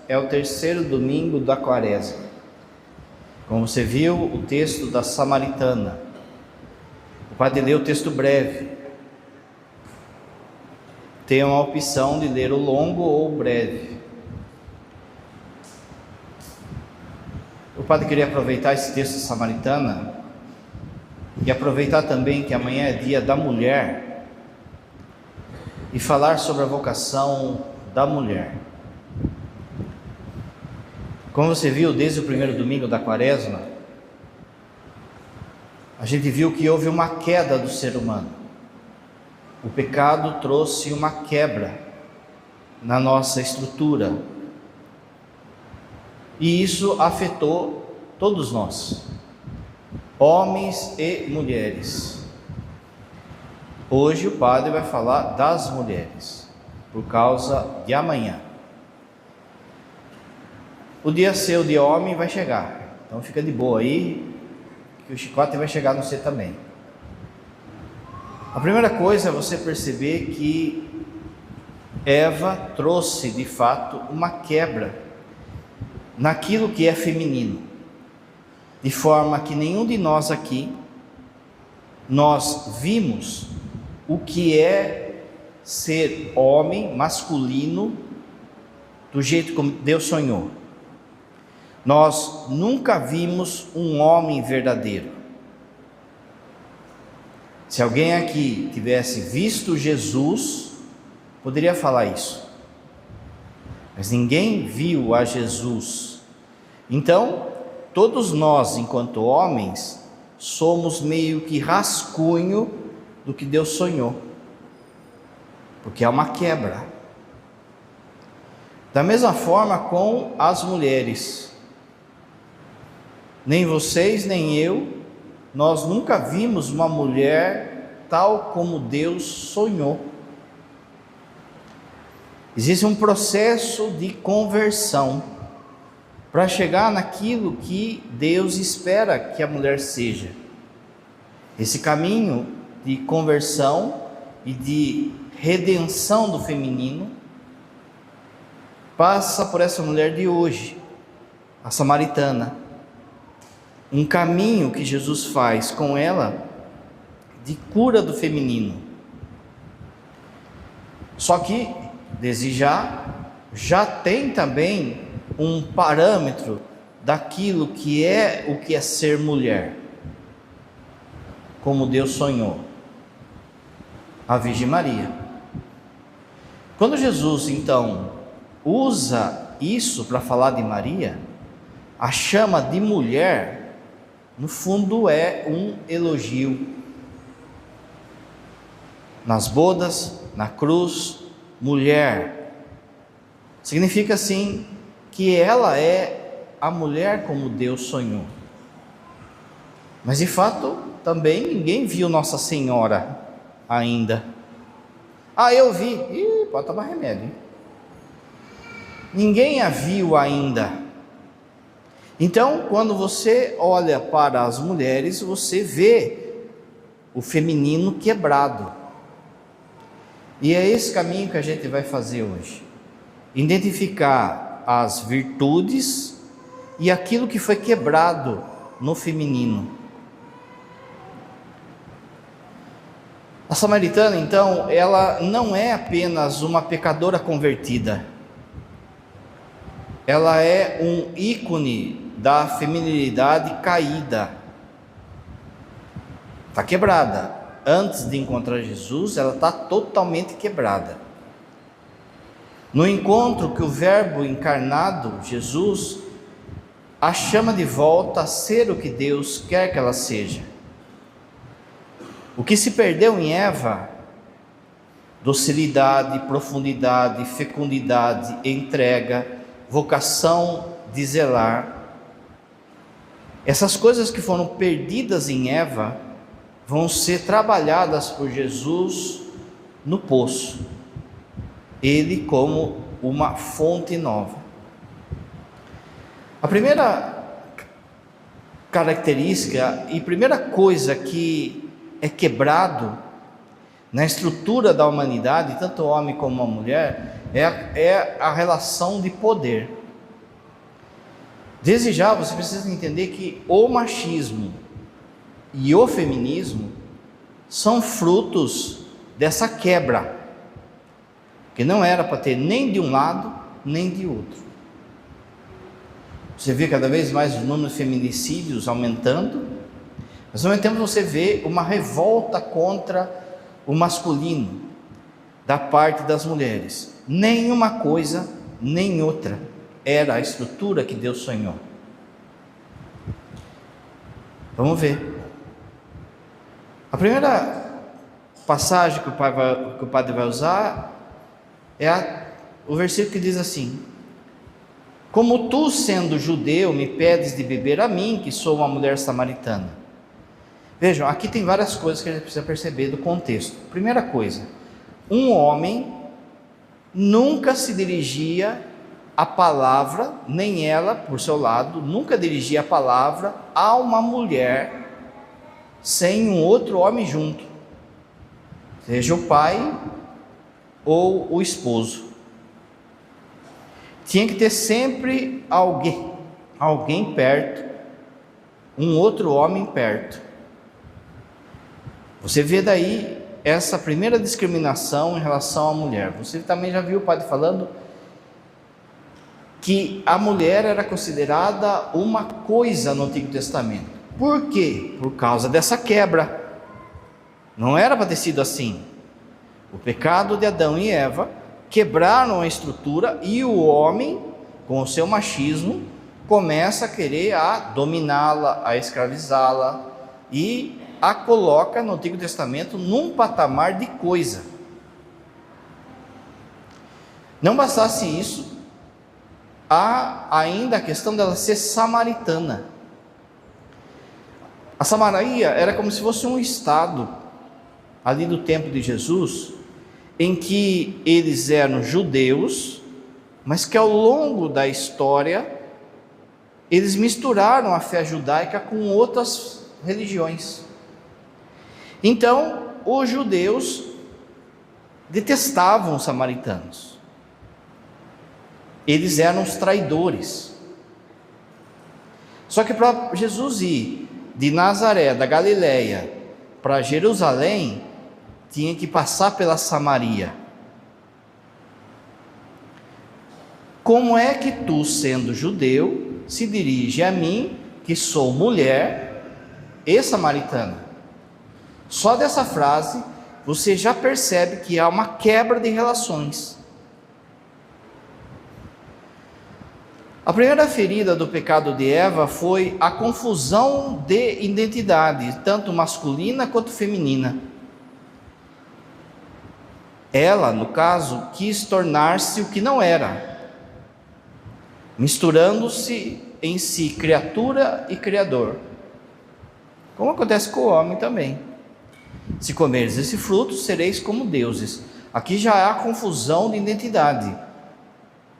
É o terceiro domingo da Quaresma. Como você viu, o texto da Samaritana. O padre leu o texto breve. Tem uma opção de ler o longo ou o breve. O padre queria aproveitar esse texto da Samaritana e aproveitar também que amanhã é dia da mulher e falar sobre a vocação da mulher. Como você viu desde o primeiro domingo da Quaresma, a gente viu que houve uma queda do ser humano. O pecado trouxe uma quebra na nossa estrutura. E isso afetou todos nós, homens e mulheres. Hoje o padre vai falar das mulheres, por causa de amanhã. O dia seu de homem vai chegar, então fica de boa aí, que o chicote vai chegar no você também. A primeira coisa é você perceber que Eva trouxe de fato uma quebra naquilo que é feminino, de forma que nenhum de nós aqui, nós vimos o que é ser homem, masculino, do jeito como Deus sonhou. Nós nunca vimos um homem verdadeiro. Se alguém aqui tivesse visto Jesus, poderia falar isso. Mas ninguém viu a Jesus. Então, todos nós, enquanto homens, somos meio que rascunho do que Deus sonhou. Porque é uma quebra. Da mesma forma com as mulheres. Nem vocês, nem eu, nós nunca vimos uma mulher tal como Deus sonhou. Existe um processo de conversão para chegar naquilo que Deus espera que a mulher seja. Esse caminho de conversão e de redenção do feminino passa por essa mulher de hoje, a samaritana. Um caminho que Jesus faz com ela de cura do feminino. Só que, desde já tem também um parâmetro daquilo que é o que é ser mulher, como Deus sonhou, a Virgem Maria. Quando Jesus então usa isso para falar de Maria, a chama de mulher, no fundo é um elogio. Nas bodas, na cruz, mulher. Significa assim que ela é a mulher como Deus sonhou. Mas de fato, também ninguém viu Nossa Senhora ainda. Eu vi. Pode tomar remédio, hein? Ninguém a viu ainda. Então, quando você olha para as mulheres, você vê o feminino quebrado. E é esse caminho que a gente vai fazer hoje. Identificar as virtudes e aquilo que foi quebrado no feminino. A samaritana, então, ela não é apenas uma pecadora convertida. Ela é um ícone da feminilidade caída. Está quebrada. Antes de encontrar Jesus, ela está totalmente quebrada. No encontro que o Verbo encarnado, Jesus, a chama de volta a ser o que Deus quer que ela seja. O que se perdeu em Eva, docilidade, profundidade, fecundidade, entrega, vocação de zelar, essas coisas que foram perdidas em Eva vão ser trabalhadas por Jesus no poço, ele como uma fonte nova. A primeira característica e primeira coisa que é quebrado na estrutura da humanidade, tanto o homem como a mulher, é a relação de poder. Desde já você precisa entender que o machismo e o feminismo são frutos dessa quebra, que não era para ter nem de um lado nem de outro. Você vê cada vez mais o número de feminicídios aumentando, mas ao mesmo tempo você vê uma revolta contra o masculino da parte das mulheres. Nenhuma coisa nem outra era a estrutura que Deus sonhou. Vamos ver. A primeira passagem que o padre vai usar é o versículo que diz assim: como tu, sendo judeu, me pedes de beber a mim, que sou uma mulher samaritana. Vejam, aqui tem várias coisas que a gente precisa perceber do contexto. Primeira coisa, um homem nunca se dirigia a palavra, nem ela, por seu lado, nunca dirigia a palavra a uma mulher sem um outro homem junto, seja o pai ou o esposo. Tinha que ter sempre alguém perto, um outro homem perto. Você vê daí essa primeira discriminação em relação à mulher. Você também já viu o padre falando que a mulher era considerada uma coisa no Antigo Testamento. Por quê? Por causa dessa quebra. Não era para ter sido assim. O pecado de Adão e Eva quebraram a estrutura e o homem, com o seu machismo, começa a querer dominá-la, a escravizá-la e a coloca no Antigo Testamento num patamar de coisa. Não bastasse isso, há ainda a questão dela ser samaritana. A Samaria era como se fosse um estado ali do tempo de Jesus, em que eles eram judeus, mas que ao longo da história eles misturaram a fé judaica com outras religiões. Então os judeus detestavam os samaritanos, eles eram os traidores. Só que para Jesus ir de Nazaré, da Galileia, para Jerusalém, tinha que passar pela Samaria. Como é que tu, sendo judeu, se dirige a mim, que sou mulher e samaritana? Só dessa frase você já percebe que há uma quebra de relações. A primeira ferida do pecado de Eva foi a confusão de identidade, tanto masculina quanto feminina. Ela, no caso, quis tornar-se o que não era, misturando-se em si criatura e criador, como acontece com o homem também. Se comeres esse fruto, sereis como deuses. Aqui já há confusão de identidade.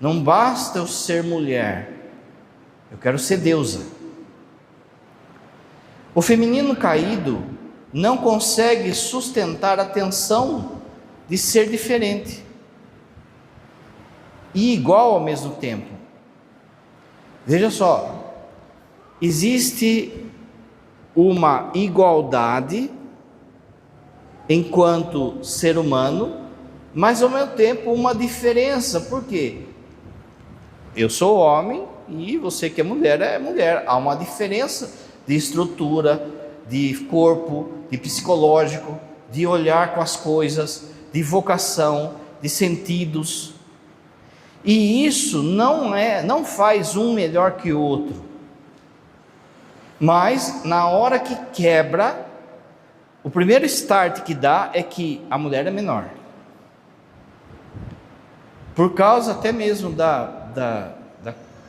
Não basta eu ser mulher, eu quero ser deusa. O feminino caído não consegue sustentar a tensão de ser diferente e igual ao mesmo tempo. Veja só, existe uma igualdade enquanto ser humano, mas ao mesmo tempo uma diferença. Por quê? Eu sou homem e você que é mulher. Há uma diferença de estrutura, de corpo, de psicológico, de olhar com as coisas, de vocação, de sentidos. E isso não faz um melhor que o outro. Mas na hora que quebra, o primeiro start que dá é que a mulher é menor. Por causa até mesmo da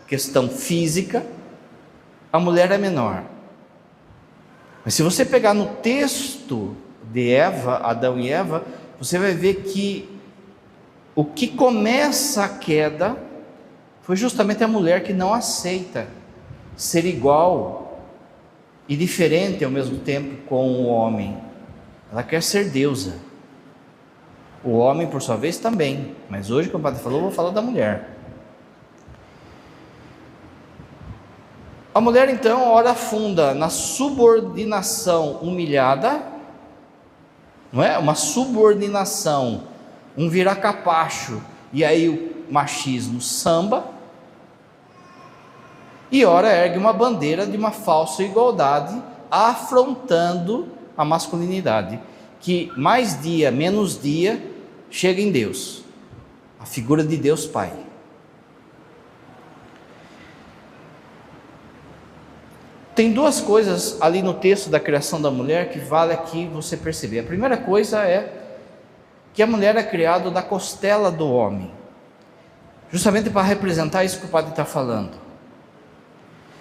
questão física, a mulher é menor. Mas se você pegar no texto de Adão e Eva, você vai ver que o que começa a queda foi justamente a mulher que não aceita ser igual e diferente ao mesmo tempo com o homem. Ela quer ser deusa. O homem, por sua vez, também. Mas hoje, como o padre falou, eu vou falar da mulher. A mulher, então, ora afunda na subordinação humilhada, não é? Uma subordinação, um viracapacho, e aí o machismo samba, e ora ergue uma bandeira de uma falsa igualdade, afrontando a masculinidade, que mais dia, menos dia, chega em Deus, a figura de Deus Pai. Tem duas coisas ali no texto da criação da mulher que vale aqui você perceber. A primeira coisa é que a mulher é criada da costela do homem, justamente para representar isso que o padre está falando.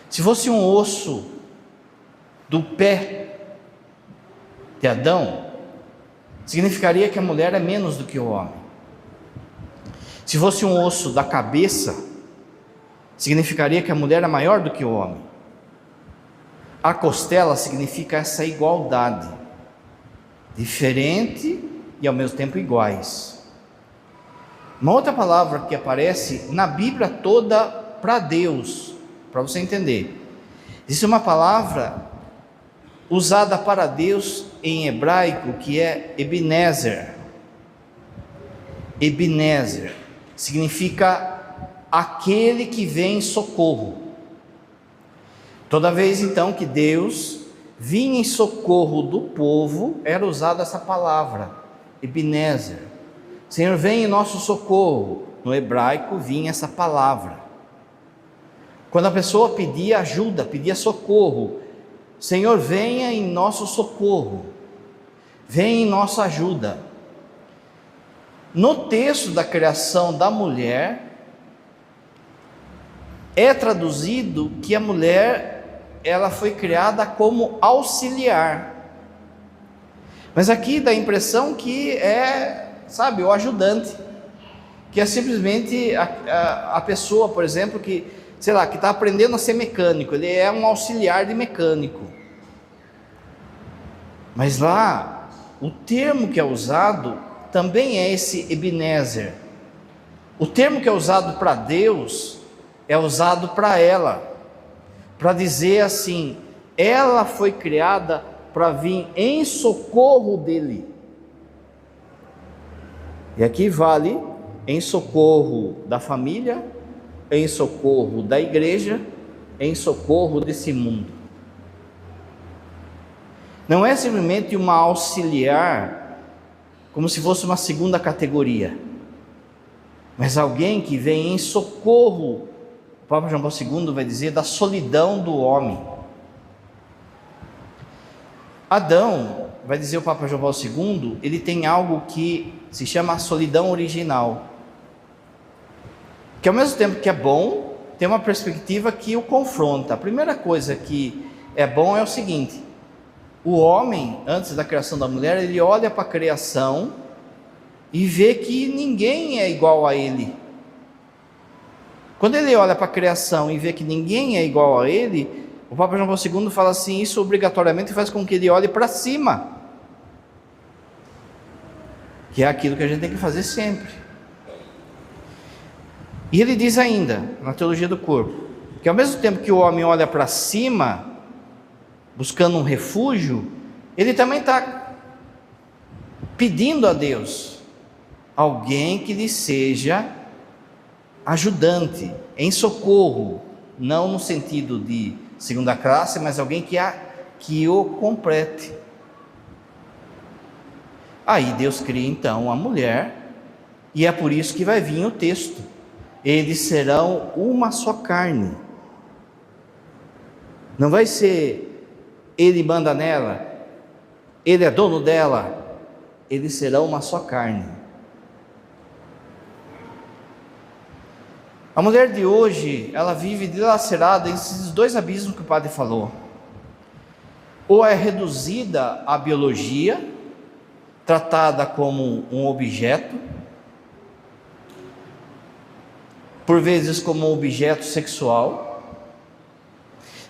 Se fosse um osso do pé de Adão, significaria que a mulher é menos do que o homem. Se fosse um osso da cabeça, significaria que a mulher é maior do que o homem. A costela significa essa igualdade, diferente e ao mesmo tempo iguais. Uma outra palavra que aparece na Bíblia toda para Deus, para você entender, existe uma palavra usada para Deus em hebraico que é Ebenezer. Ebenezer significa aquele que vem em socorro. Toda vez então que Deus vinha em socorro do povo, era usada essa palavra, Ebenezer. Senhor, vem em nosso socorro. No hebraico vinha essa palavra. Quando a pessoa pedia ajuda, pedia socorro, Senhor, venha em nosso socorro, venha em nossa ajuda. No texto da criação da mulher, é traduzido que a mulher, ela foi criada como auxiliar, mas aqui dá a impressão que é, sabe, o ajudante, que é simplesmente a pessoa, por exemplo, que, sei lá, que está aprendendo a ser mecânico, ele é um auxiliar de mecânico. Mas lá, o termo que é usado também é esse Ebenezer. O termo que é usado para Deus é usado para ela, para dizer assim, ela foi criada para vir em socorro dele. E aqui vale em socorro da família, em socorro da igreja, em socorro desse mundo. Não é simplesmente uma auxiliar, como se fosse uma segunda categoria, mas alguém que vem em socorro. O Papa João Paulo II vai dizer da solidão do homem. Adão, vai dizer o Papa João Paulo II, ele tem algo que se chama solidão original, que ao mesmo tempo que é bom, tem uma perspectiva que o confronta. A primeira coisa que é bom é o seguinte: o homem, antes da criação da mulher, ele olha para a criação e vê que ninguém é igual a ele. Quando ele olha para a criação e vê que ninguém é igual a ele, o Papa João Paulo II fala assim, isso obrigatoriamente faz com que ele olhe para cima, que é aquilo que a gente tem que fazer sempre. E ele diz ainda, na teologia do corpo, que ao mesmo tempo que o homem olha para cima, buscando um refúgio, ele também está pedindo a Deus alguém que lhe seja ajudante, em socorro, não no sentido de segunda classe, mas alguém que o complete. Aí Deus cria então a mulher, e é por isso que vai vir o texto: eles serão uma só carne. Não vai ser ele manda nela, ele é dono dela, eles serão uma só carne. A mulher de hoje, ela vive dilacerada nesses dois abismos que o padre falou. Ou é reduzida à biologia, tratada como um objeto, por vezes como um objeto sexual,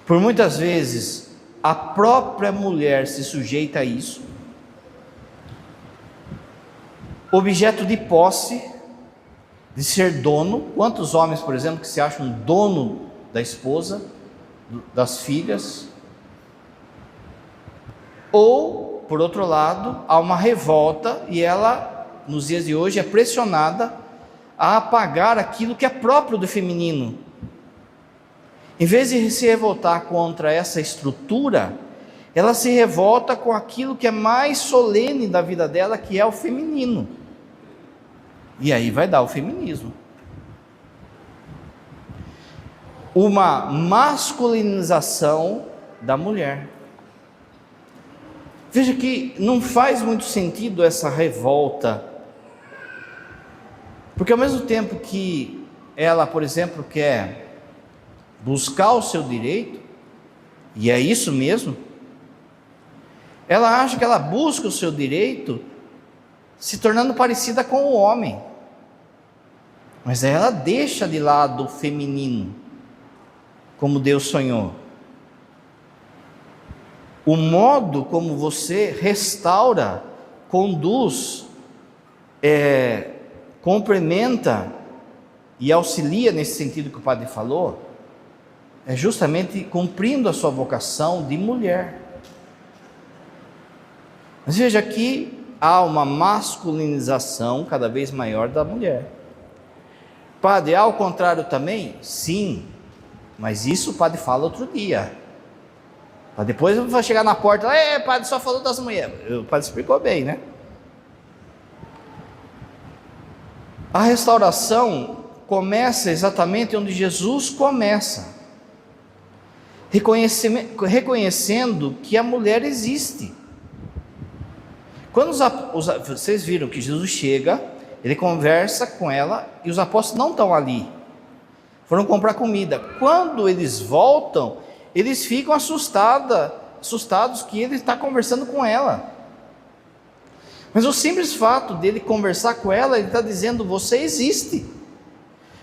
por muitas vezes a própria mulher se sujeita a isso. objeto de posse, de ser dono. Quantos homens, por exemplo, que se acham dono da esposa, das filhas? Ou, por outro lado, há uma revolta e ela, nos dias de hoje, é pressionada a apagar aquilo que é próprio do feminino. Em vez de se revoltar contra essa estrutura, ela se revolta com aquilo que é mais solene da vida dela, que é o feminino. E aí vai dar o feminismo. Uma masculinização da mulher. Veja que não faz muito sentido essa revolta, porque ao mesmo tempo que ela, por exemplo, quer buscar o seu direito, e é isso mesmo, ela acha que ela busca o seu direito se tornando parecida com o homem, mas aí ela deixa de lado o feminino, como Deus sonhou. O modo como você restaura, conduz, complementa e auxilia nesse sentido que o padre falou, é justamente cumprindo a sua vocação de mulher. Mas veja que há uma masculinização cada vez maior da mulher. Padre, ao contrário também? Sim, mas isso o padre fala outro dia. Depois vai chegar na porta, padre, só falou das mulheres. O padre explicou bem, né? A restauração começa exatamente onde Jesus começa, reconhecendo que a mulher existe. Quando vocês viram que Jesus chega, ele conversa com ela e os apóstolos não estão ali, foram comprar comida. Quando eles voltam, eles ficam assustados que ele está conversando com ela. Mas o simples fato dele conversar com ela, ele está dizendo: você existe,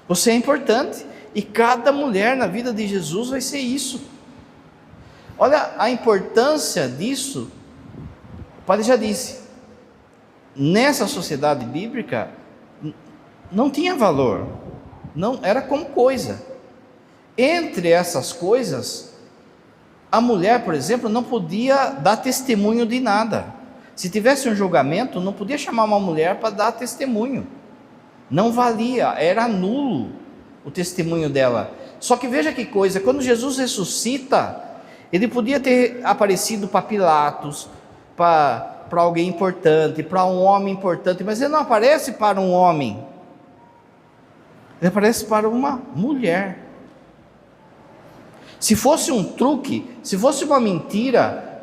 você é importante, e cada mulher na vida de Jesus vai ser isso. Olha a importância disso. O padre já disse, nessa sociedade bíblica não tinha valor, não era como coisa. Entre essas coisas, a mulher, por exemplo, não podia dar testemunho de nada. Se tivesse um julgamento, não podia chamar uma mulher para dar testemunho, não valia, era nulo o testemunho dela. Só que veja que coisa, quando Jesus ressuscita, ele podia ter aparecido para Pilatos, para alguém importante, para um homem importante, mas ele não aparece para um homem, ele aparece para uma mulher. Se fosse um truque, se fosse uma mentira,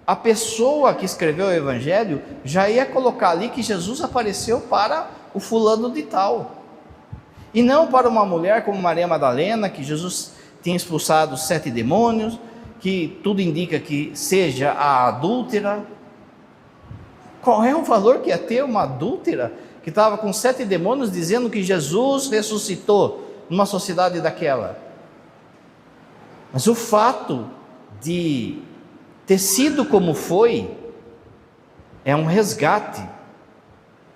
a pessoa que escreveu o evangelho já ia colocar ali que Jesus apareceu para o fulano de tal, e não para uma mulher como Maria Madalena, que Jesus tinha expulsado 7 demônios, que tudo indica que seja a adúltera. Qual é o valor que ia ter uma adúltera que estava com 7 demônios dizendo que Jesus ressuscitou numa sociedade daquela? Mas o fato de ter sido como foi é um resgate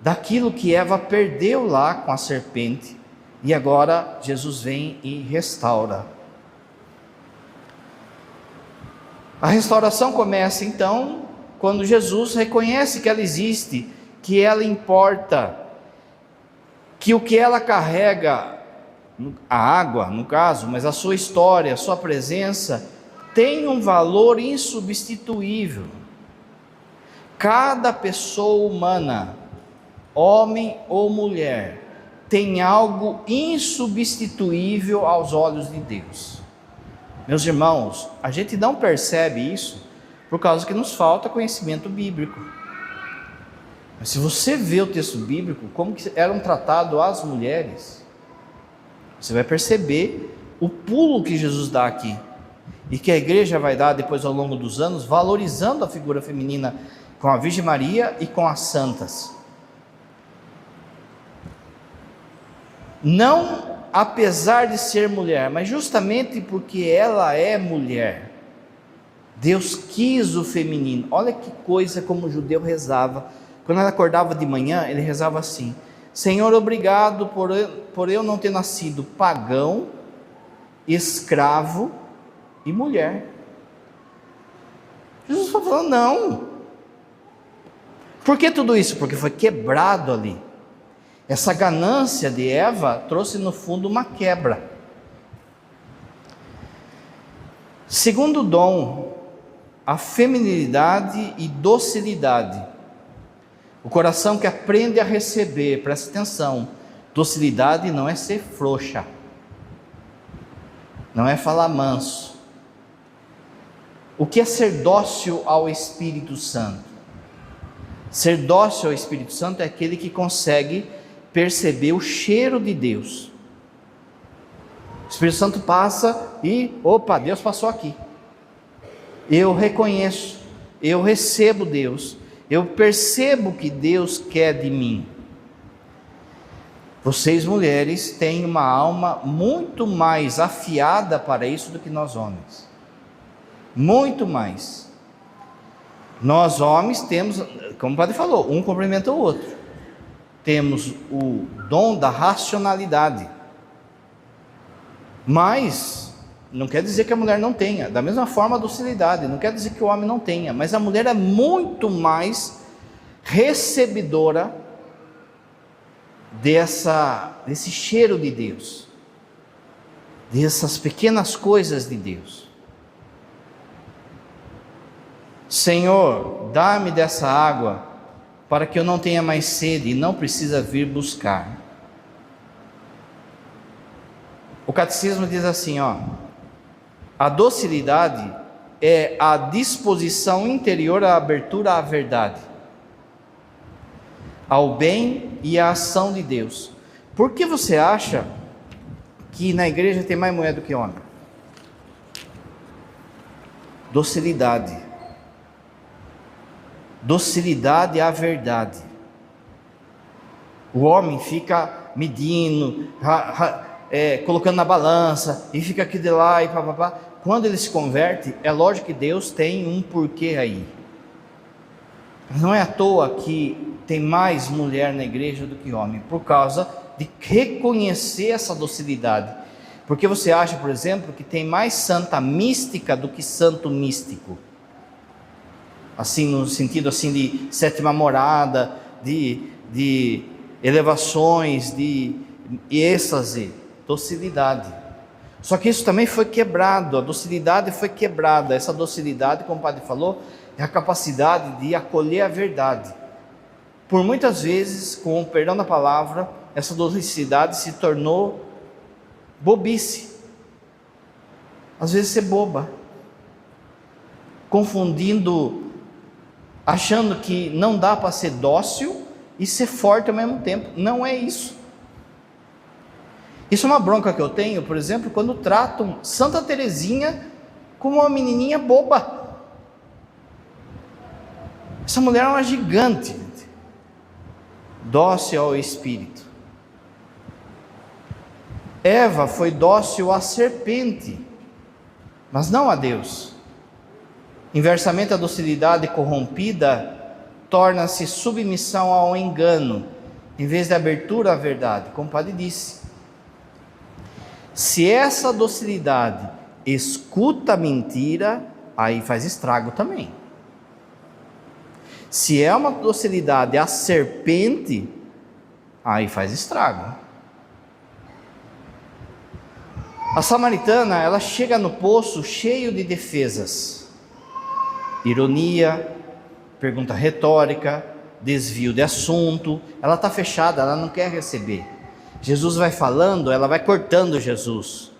daquilo que Eva perdeu lá com a serpente, e agora Jesus vem e restaura. A restauração começa então quando Jesus reconhece que ela existe, que ela importa, que o que ela carrega, a água no caso, mas a sua história, a sua presença, tem um valor insubstituível. Cada pessoa humana, homem ou mulher, tem algo insubstituível aos olhos de Deus. Meus irmãos, a gente não percebe isso por causa que nos falta conhecimento bíblico. Mas se você vê o texto bíblico, como que eram tratadas as mulheres, você vai perceber o pulo que Jesus dá aqui, e que a igreja vai dar depois ao longo dos anos, valorizando a figura feminina com a Virgem Maria e com as santas. Não apesar de ser mulher, mas justamente porque ela é mulher, Deus quis o feminino. Olha que coisa como o judeu rezava Quando ela acordava de manhã, ele rezava assim: Senhor, obrigado por eu não ter nascido pagão, escravo e mulher. Jesus está falando, não. Por que tudo isso? Porque foi quebrado ali. Essa ganância de Eva trouxe no fundo uma quebra. Segundo dom, a feminilidade e docilidade. O coração que aprende a receber, presta atenção, docilidade não é ser frouxa, não é falar manso. O que é ser dócil ao Espírito Santo? Ser dócil ao Espírito Santo é aquele que consegue perceber o cheiro de Deus. O Espírito Santo passa e, opa, Deus passou aqui. Eu reconheço, eu recebo Deus, eu percebo que Deus quer de mim. Vocês mulheres têm uma alma muito mais afiada para isso do que nós homens. Muito mais. Nós homens temos, como o padre falou, um complementa o outro. Temos o dom da racionalidade. Mas não quer dizer que a mulher não tenha. Da mesma forma a docilidade, não quer dizer que o homem não tenha. Mas a mulher é muito mais recebedora desse cheiro de Deus, dessas pequenas coisas de Deus. Senhor, dá-me dessa água para que eu não tenha mais sede e não precisa vir buscar. O catecismo diz assim, a docilidade é a disposição interior à abertura à verdade, ao bem e à ação de Deus. Por que você acha que na igreja tem mais mulher do que homem? Docilidade. Docilidade à verdade. O homem fica medindo, colocando na balança, e fica aqui de lá e papapá. Quando ele se converte, é lógico que Deus tem um porquê aí. Não é à toa que tem mais mulher na igreja do que homem, por causa de reconhecer essa docilidade. Porque você acha, por exemplo, que tem mais santa mística do que santo místico? Assim, no sentido assim de sétima morada, de elevações, de êxtase, docilidade. Só que isso também foi quebrado, a docilidade foi quebrada. Essa docilidade, como o padre falou, é a capacidade de acolher a verdade. Por muitas vezes, com o perdão da palavra, essa docilidade se tornou bobice. Às vezes ser boba, confundindo, achando que não dá para ser dócil e ser forte ao mesmo tempo. Não é isso. Isso é uma bronca que eu tenho, por exemplo, quando tratam Santa Teresinha como uma menininha boba. Essa mulher é uma gigante, dócil ao Espírito. Eva foi dócil à serpente, mas não a Deus. Inversamente, a docilidade corrompida torna-se submissão ao engano, em vez de abertura à verdade, como o padre disse. Se essa docilidade escuta a mentira, aí faz estrago também. Se é uma docilidade à serpente, aí faz estrago. A samaritana, ela chega no poço cheio de defesas. Ironia, pergunta retórica, desvio de assunto. Ela está fechada, ela não quer receber. Jesus vai falando, ela vai cortando Jesus.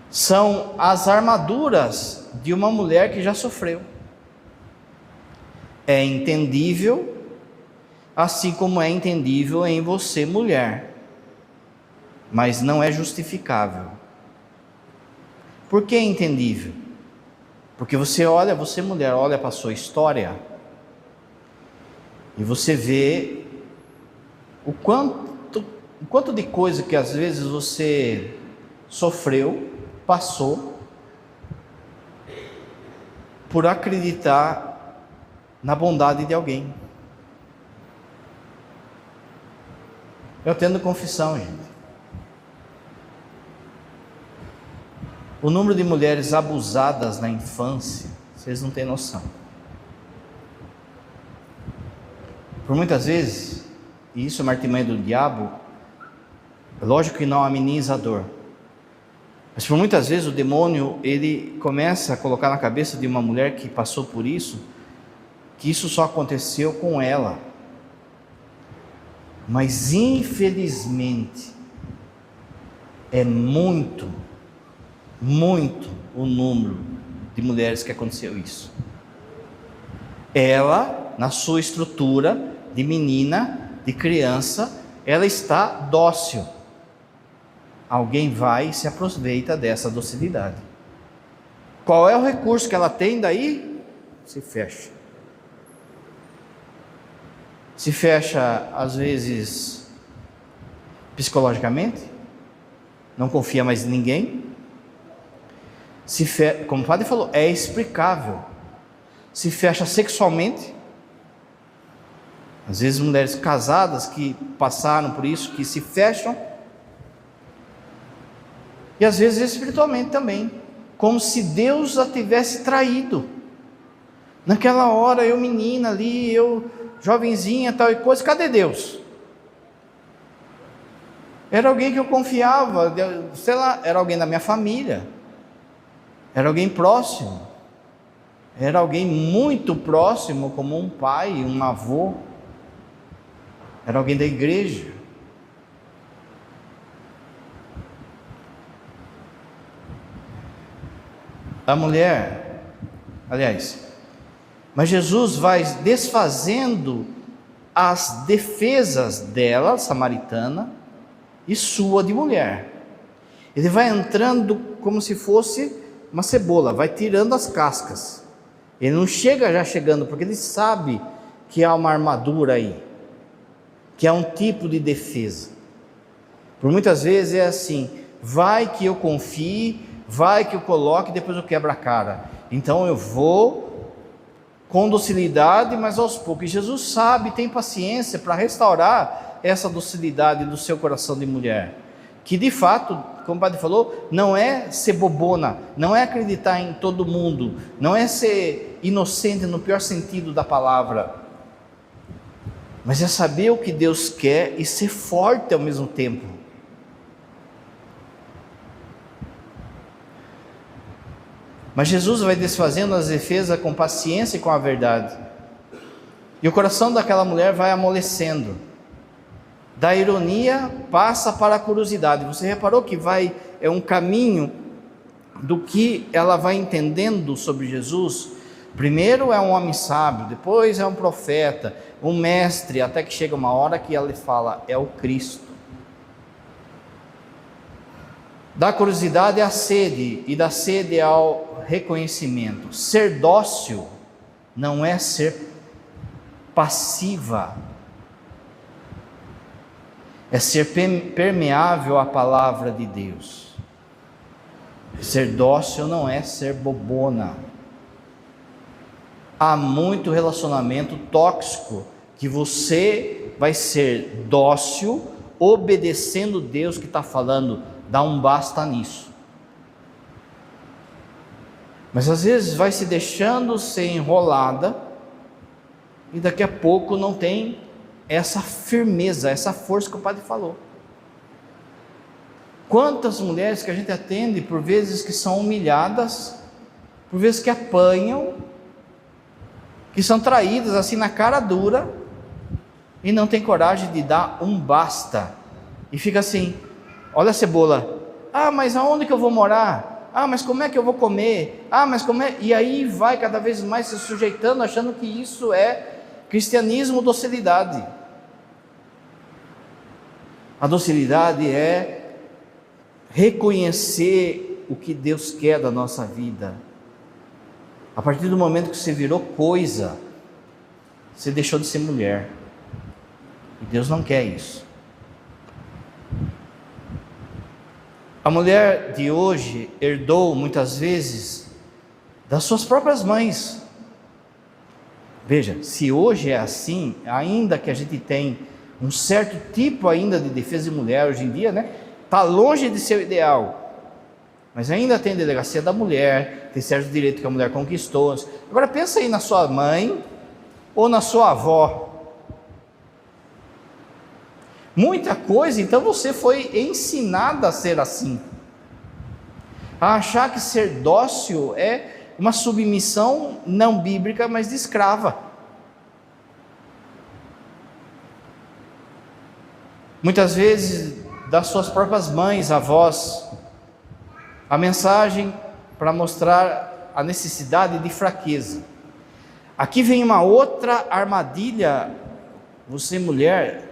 São as armaduras de uma mulher que já sofreu. É entendível, assim como é entendível em você, mulher, mas não é justificável. Por que é entendível? Porque você mulher, olha para a sua história e você vê o quanto de coisa que às vezes você sofreu, passou, por acreditar na bondade de alguém. Eu tendo confissão, gente. O número de mulheres abusadas na infância, vocês não têm noção. Por muitas vezes, e isso é uma artimanha do diabo, lógico que não ameniza a dor, mas por muitas vezes o demônio, ele começa a colocar na cabeça de uma mulher que passou por isso, que isso só aconteceu com ela. Mas infelizmente, é muito o número de mulheres que aconteceu isso. Ela, na sua estrutura de menina, de criança, ela está dócil. Alguém vai e se aproveita dessa docilidade. Qual é o recurso que ela tem daí? Se fecha. Se fecha, às vezes, psicologicamente, não confia mais em ninguém. Como o padre falou, é explicável. Se fecha sexualmente. Às vezes mulheres casadas que passaram por isso, que se fecham. E às vezes espiritualmente também, como se Deus a tivesse traído. Naquela hora, eu menina ali, eu jovenzinha, tal e coisa, cadê Deus? Era alguém que eu confiava, sei lá, era alguém da minha família, era alguém próximo, era alguém muito próximo, como um pai, um avô, era alguém da igreja. A mulher, aliás, mas Jesus vai desfazendo as defesas dela, samaritana, e sua de mulher. Ele vai entrando como se fosse uma cebola, vai tirando as cascas. Ele não chega já chegando, porque ele sabe que há uma armadura aí, que há um tipo de defesa. Por muitas vezes é assim, vai que eu confie, vai que eu coloque, depois eu quebro a cara. Então eu vou com docilidade, mas aos poucos. E Jesus sabe, tem paciência para restaurar essa docilidade do seu coração de mulher. Que de fato, como o padre falou, não é ser bobona, não é acreditar em todo mundo, não é ser inocente no pior sentido da palavra, mas é saber o que Deus quer e ser forte ao mesmo tempo. Mas Jesus vai desfazendo as defesas com paciência e com a verdade. E o coração daquela mulher vai amolecendo. Da ironia passa para a curiosidade. Você reparou que é um caminho do que ela vai entendendo sobre Jesus? Primeiro é um homem sábio, depois é um profeta, um mestre, até que chega uma hora que ela fala, é o Cristo. Da curiosidade à sede, e da sede ao reconhecimento. Ser dócil não é ser passiva, é ser permeável à palavra de Deus. Ser dócil não é ser bobona. Há muito relacionamento tóxico que você vai ser dócil, obedecendo Deus que está falando, dá um basta nisso. Mas às vezes vai se deixando ser enrolada e daqui a pouco não tem essa firmeza, essa força que o padre falou. Quantas mulheres que a gente atende, por vezes que são humilhadas, por vezes que apanham, que são traídas assim na cara dura e não tem coragem de dar um basta. E fica assim, olha a cebola, mas aonde que eu vou morar? Mas como é que eu vou comer? Mas como é? E aí vai cada vez mais se sujeitando, achando que isso é cristianismo, docilidade. A docilidade é reconhecer o que Deus quer da nossa vida. A partir do momento que você virou coisa, você deixou de ser mulher. E Deus não quer isso. A mulher de hoje herdou muitas vezes das suas próprias mães Veja, se hoje é assim, ainda que a gente tem um certo tipo ainda de defesa de mulher hoje em dia, né? Está longe de ser o ideal. Mas ainda tem delegacia da mulher, tem certo direito que a mulher conquistou. Agora pensa aí na sua mãe ou na sua avó. Muita coisa, então você foi ensinada a ser assim. A achar que ser dócil é uma submissão não bíblica, mas de escrava. Muitas vezes das suas próprias mães, avós, a mensagem para mostrar a necessidade de fraqueza. Aqui vem uma outra armadilha, você mulher,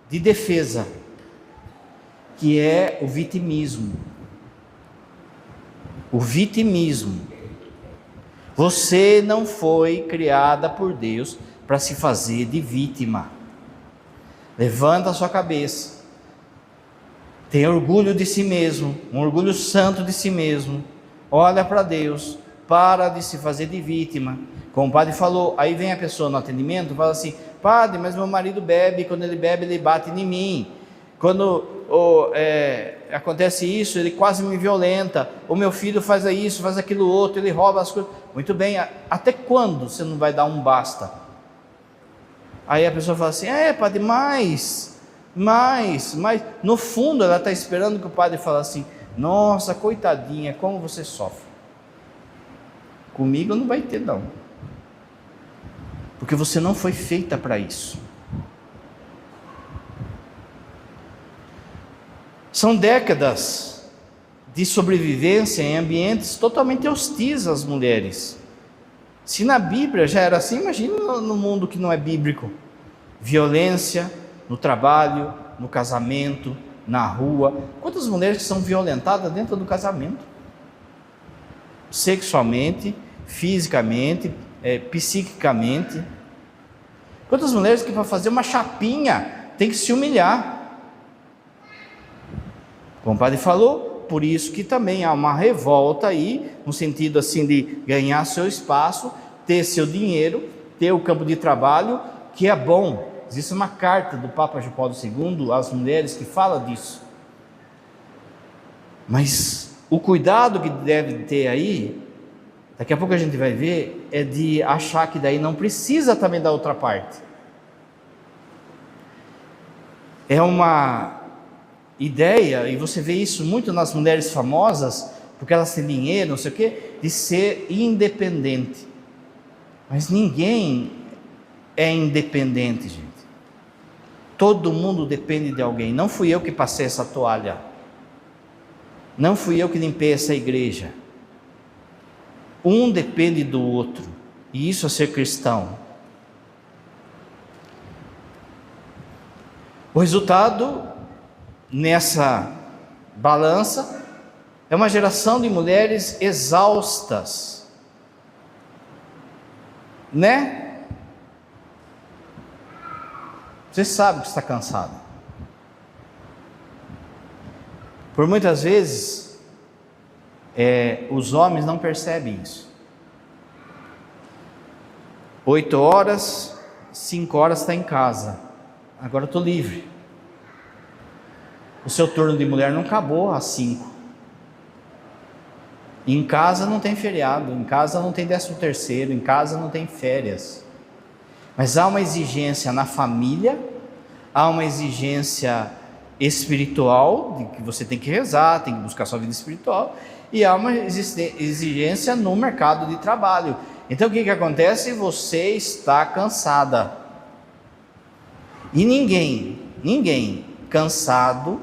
de defesa, que é o vitimismo. O vitimismo. Você não foi criada por Deus para se fazer de vítima. Levanta a sua cabeça. Tenha orgulho de si mesmo, um orgulho santo de si mesmo. Olha para Deus, para de se fazer de vítima. Como o padre falou, aí vem a pessoa no atendimento e fala assim: padre, mas meu marido bebe, quando ele bebe ele bate em mim. Quando acontece isso, ele quase me violenta. O meu filho faz isso, faz aquilo outro, ele rouba as coisas. Muito bem, até quando você não vai dar um basta? Aí a pessoa fala assim: padre, mas no fundo ela está esperando que o padre fale assim: nossa, coitadinha, como você sofre. Comigo não vai ter não, porque você não foi feita para isso. São décadas de sobrevivência em ambientes totalmente hostis às mulheres. Se na Bíblia já era assim, imagina no mundo que não é bíblico. Violência no trabalho, no casamento, na rua. Quantas mulheres que são violentadas dentro do casamento? Sexualmente, fisicamente, psiquicamente. Quantas mulheres que para fazer uma chapinha tem que se humilhar? Como o padre falou, por isso que também há uma revolta aí, no sentido assim de ganhar seu espaço, ter seu dinheiro, ter o campo de trabalho, que é bom. Existe uma carta do Papa João Paulo II às mulheres que fala disso. Mas o cuidado que deve ter aí, daqui a pouco a gente vai ver, é de achar que daí não precisa também da outra parte. É uma ideia, e você vê isso muito nas mulheres famosas, porque elas têm dinheiro, não sei o quê, de ser independente. Mas ninguém é independente, gente. Todo mundo depende de alguém. Não fui eu que passei essa toalha. Não fui eu que limpei essa igreja. Um depende do outro. E isso é ser cristão. O resultado nessa balança é uma geração de mulheres exaustas, né? Você sabe que está cansado. Por muitas vezes os homens não percebem isso. 8 horas, 5 horas está em casa. Agora eu estou livre. O seu turno de mulher não acabou às 5. Em casa não tem feriado, em casa não tem 13º, em casa não tem férias. Mas há uma exigência na família, há uma exigência espiritual, de que você tem que rezar, tem que buscar sua vida espiritual, e há uma exigência no mercado de trabalho. Então o que acontece? Você está cansada. E ninguém cansado,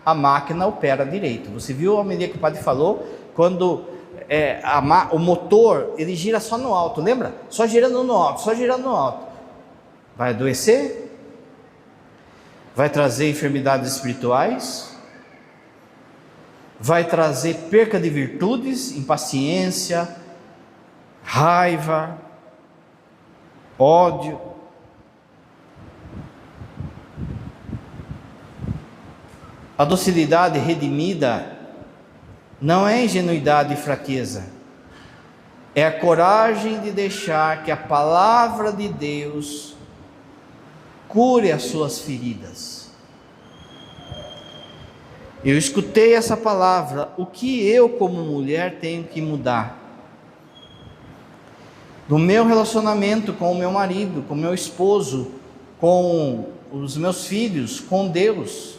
a máquina opera direito. Você viu a medida que o padre falou, quando o motor, ele gira só no alto, lembra? Só girando no alto. Vai adoecer? Vai trazer enfermidades espirituais? Vai trazer perca de virtudes, impaciência, raiva, ódio. A docilidade redimida não é ingenuidade e fraqueza. É a coragem de deixar que a palavra de Deus cure as suas feridas. Eu escutei essa palavra, o que eu como mulher tenho que mudar? No meu relacionamento com o meu marido, com o meu esposo, com os meus filhos, com Deus.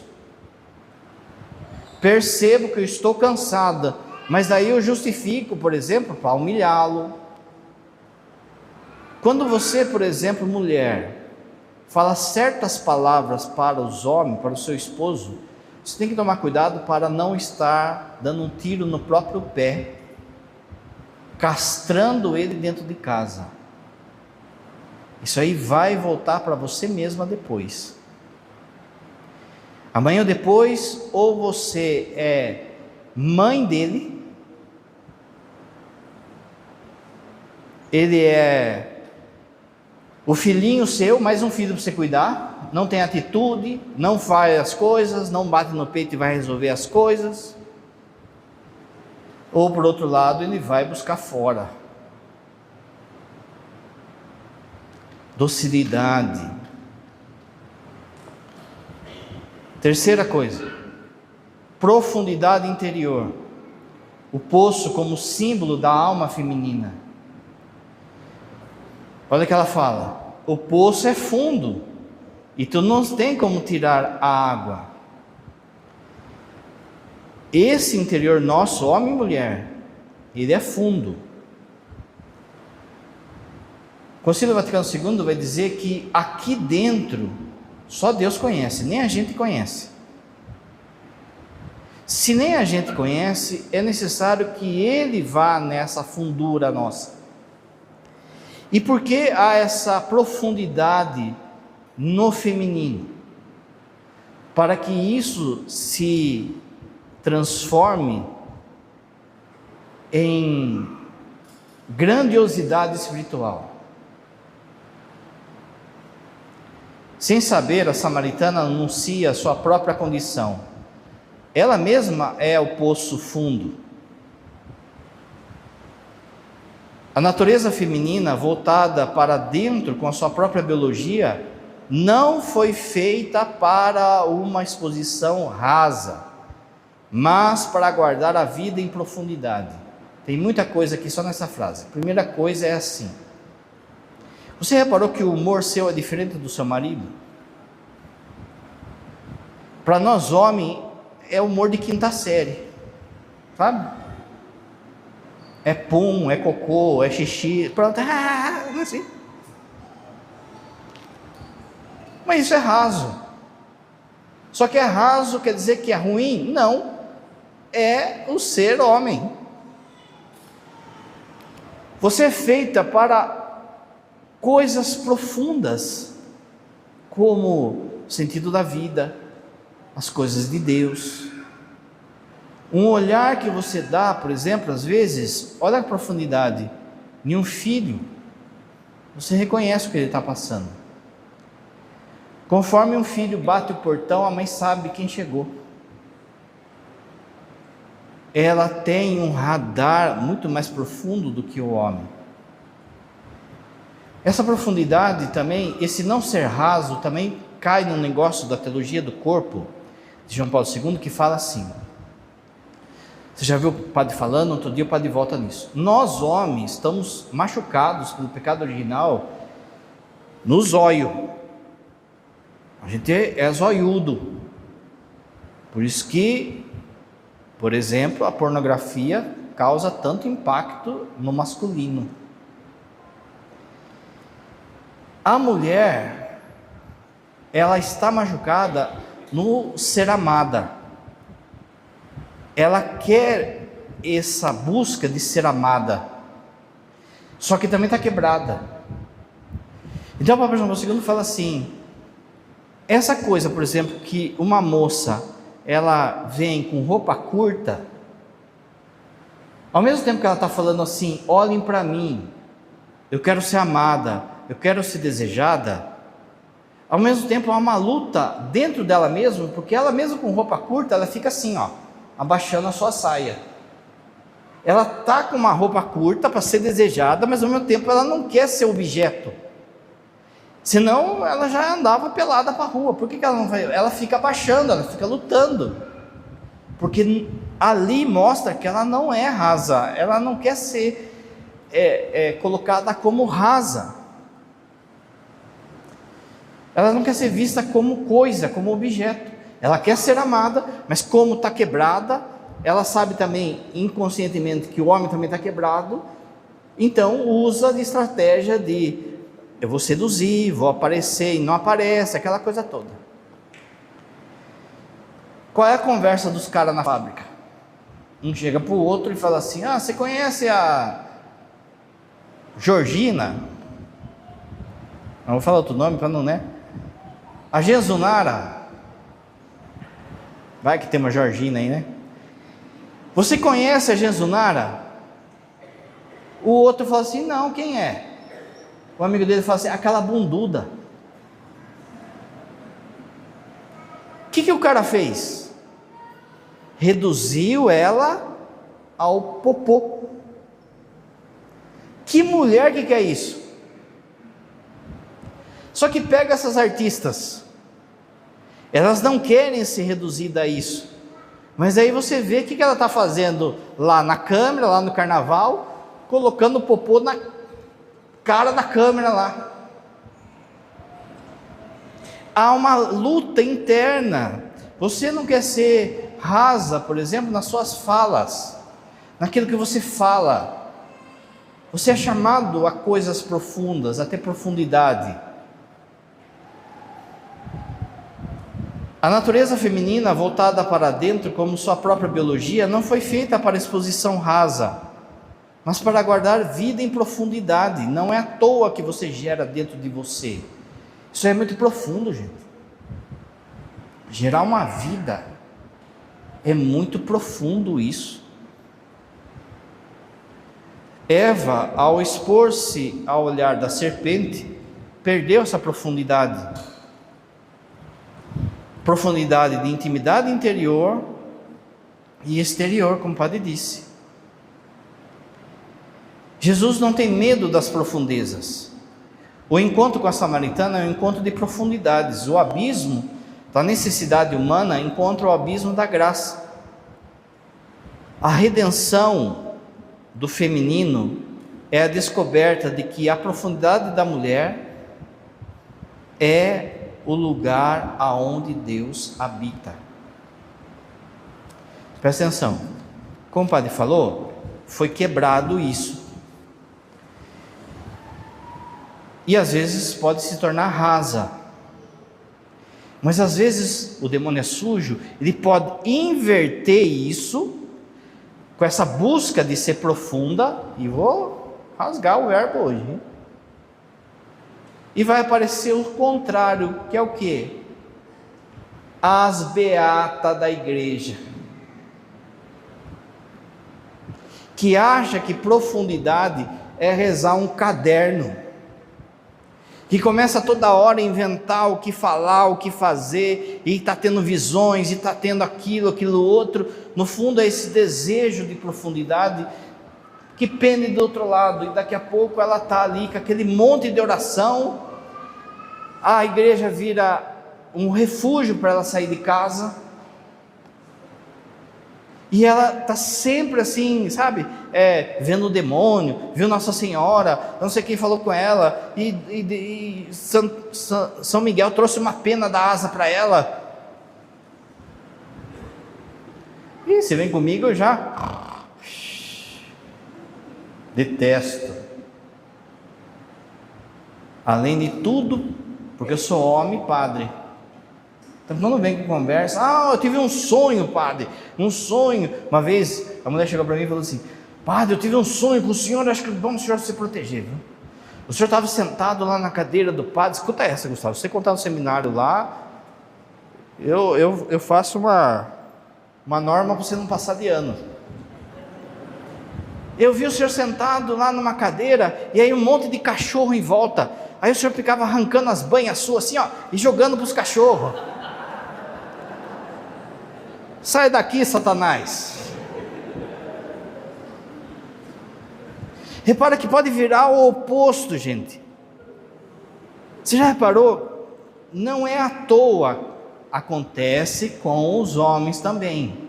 Percebo que eu estou cansada, mas daí eu justifico, por exemplo, para humilhá-lo. Quando você, por exemplo, mulher, fala certas palavras para os homens, para o seu esposo, você tem que tomar cuidado para não estar dando um tiro no próprio pé, castrando ele dentro de casa. Isso aí vai voltar para você mesma depois. Amanhã ou depois, ou você é mãe dele, ele é o filhinho seu, mais um filho para você cuidar, não tem atitude, não faz as coisas, não bate no peito e vai resolver as coisas. Ou por outro lado, ele vai buscar fora. Docilidade. Terceira coisa, profundidade interior. O poço como símbolo da alma feminina. Olha o que ela fala: o poço é fundo e tu não tem como tirar a água. Esse interior nosso, homem e mulher, ele é fundo. O Concílio Vaticano II vai dizer que aqui dentro só Deus conhece, nem a gente conhece. Se nem a gente conhece, é necessário que Ele vá nessa fundura nossa. E por que há essa profundidade no feminino? Para que isso se transforme em grandiosidade espiritual. Sem saber, a samaritana anuncia a sua própria condição. Ela mesma é o poço fundo. A natureza feminina, voltada para dentro com a sua própria biologia, não foi feita para uma exposição rasa, mas para guardar a vida em profundidade. Tem muita coisa aqui só nessa frase. A primeira coisa é assim: você reparou que o humor seu é diferente do seu marido? Para nós homens é humor de quinta série, sabe? É pum, é cocô, é xixi, pronto, assim. Mas isso é raso. Só que é raso quer dizer que é ruim? Não. É o ser homem. Você é feita para coisas profundas, como o sentido da vida, as coisas de Deus. Um olhar que você dá, por exemplo, às vezes, olha a profundidade em um filho, você reconhece o que ele está passando. Conforme um filho bate o portão, a mãe sabe quem chegou. Ela tem um radar muito mais profundo do que o homem. Essa profundidade também, esse não ser raso, também cai no negócio da teologia do corpo, de João Paulo II, que fala assim. Você já viu o padre falando? Outro dia o padre volta nisso. Nós homens estamos machucados pelo pecado original no zóio. A gente é zoiudo. Por isso que, por exemplo, a pornografia causa tanto impacto no masculino. A mulher, ela está machucada no ser amada. Ela quer essa busca de ser amada, só que também está quebrada. Então o Papa João Paulo II fala assim: essa coisa, por exemplo, que uma moça, ela vem com roupa curta, ao mesmo tempo que ela está falando assim, olhem para mim, eu quero ser amada, eu quero ser desejada, ao mesmo tempo há uma luta dentro dela mesma, porque ela mesmo com roupa curta, ela fica assim, ó, abaixando a sua saia. Ela está com uma roupa curta para ser desejada, mas ao mesmo tempo ela não quer ser objeto. Senão ela já andava pelada para a rua. Por que ela não vai? Ela fica abaixando, ela fica lutando. Porque ali mostra que ela não é rasa, ela não quer ser colocada como rasa. Ela não quer ser vista como coisa, como objeto. Ela quer ser amada, mas como está quebrada, ela sabe também inconscientemente que o homem também está quebrado, então usa de estratégia de eu vou seduzir, vou aparecer e não aparece, aquela coisa toda. Qual é a conversa dos caras na fábrica? Um chega para o outro e fala assim: ah, você conhece a Georgina? Não vou falar outro nome para não, né? A Genzunara. Vai que tem uma Georgina aí, né? Você conhece a Genzunara? O outro fala assim: não, quem é? O amigo dele fala assim: aquela bunduda. O que o cara fez? Reduziu ela ao popô. Que mulher que é isso? Só que pega essas artistas, elas não querem se reduzir a isso, mas aí você vê o que ela está fazendo lá na câmera, lá no carnaval, colocando o popô na cara da câmera lá. Há uma luta interna. Você não quer ser rasa, por exemplo, nas suas falas, naquilo que você fala. Você é chamado a coisas profundas, a ter profundidade. A natureza feminina voltada para dentro, como sua própria biologia, não foi feita para exposição rasa, mas para guardar vida em profundidade. Não é à toa que você gera dentro de você. Isso é muito profundo, gente. Gerar uma vida é muito profundo isso. Eva, ao expor-se ao olhar da serpente, perdeu essa profundidade. Profundidade de intimidade interior e exterior, como o padre disse. Jesus não tem medo das profundezas. O encontro com a samaritana é um encontro de profundidades. O abismo da necessidade humana encontra o abismo da graça. A redenção do feminino é a descoberta de que a profundidade da mulher é o lugar aonde Deus habita. Presta atenção. Como o padre falou, foi quebrado isso. E às vezes pode se tornar rasa. Mas às vezes o demônio é sujo, ele pode inverter isso, com essa busca de ser profunda, e vou rasgar o verbo hoje, hein? E vai aparecer o contrário, que é o quê? As beatas da igreja, que acha que profundidade é rezar um caderno, que começa toda hora a inventar o que falar, o que fazer, e está tendo visões, e está tendo aquilo outro. No fundo é esse desejo de profundidade que pende do outro lado, e daqui a pouco ela está ali com aquele monte de oração. A igreja vira um refúgio para ela sair de casa, e ela está sempre assim, sabe, vendo o demônio, viu Nossa Senhora, não sei quem falou com ela, e São Miguel trouxe uma pena da asa para ela. E você vem comigo, eu já detesto. Além de tudo, porque eu sou homem, padre, então não vem com conversa. Ah, eu tive um sonho, padre, um sonho. Uma vez a mulher chegou para mim e falou assim: padre, eu tive um sonho com o senhor, acho que é bom o senhor se proteger, viu? O senhor estava sentado lá na cadeira do padre. Escuta essa, Gustavo, você contar no seminário lá, eu faço uma norma para você não passar de ano. Eu vi o senhor sentado lá numa cadeira, e aí um monte de cachorro em volta. Aí o senhor ficava arrancando as banhas suas assim, ó, e jogando para os cachorros. Sai daqui, Satanás. Repara que pode virar o oposto, gente. Você já reparou? Não é à toa, acontece com os homens também.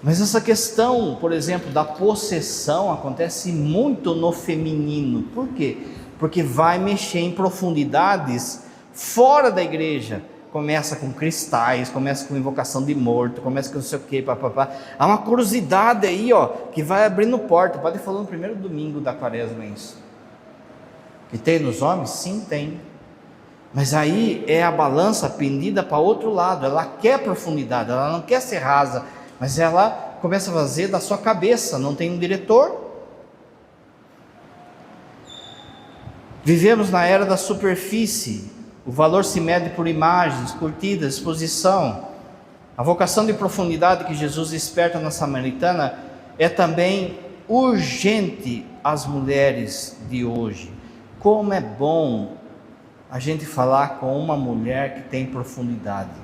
Mas essa questão, por exemplo, da possessão acontece muito no feminino. Por quê? Porque vai mexer em profundidades fora da igreja. Começa com cristais, começa com invocação de morto, começa com não sei o que, papapá. Há uma curiosidade aí, que vai abrindo porta. Pode falar no primeiro domingo da quaresma isso. Que tem nos homens? Sim, tem. Mas aí é a balança pendida para outro lado. Ela quer profundidade, ela não quer ser rasa, mas ela começa a fazer da sua cabeça, não tem um diretor. Vivemos na era da superfície. O valor se mede por imagens, curtidas, exposição. A vocação de profundidade que Jesus desperta na samaritana é também urgente às mulheres de hoje. Como é bom a gente falar com uma mulher que tem profundidade.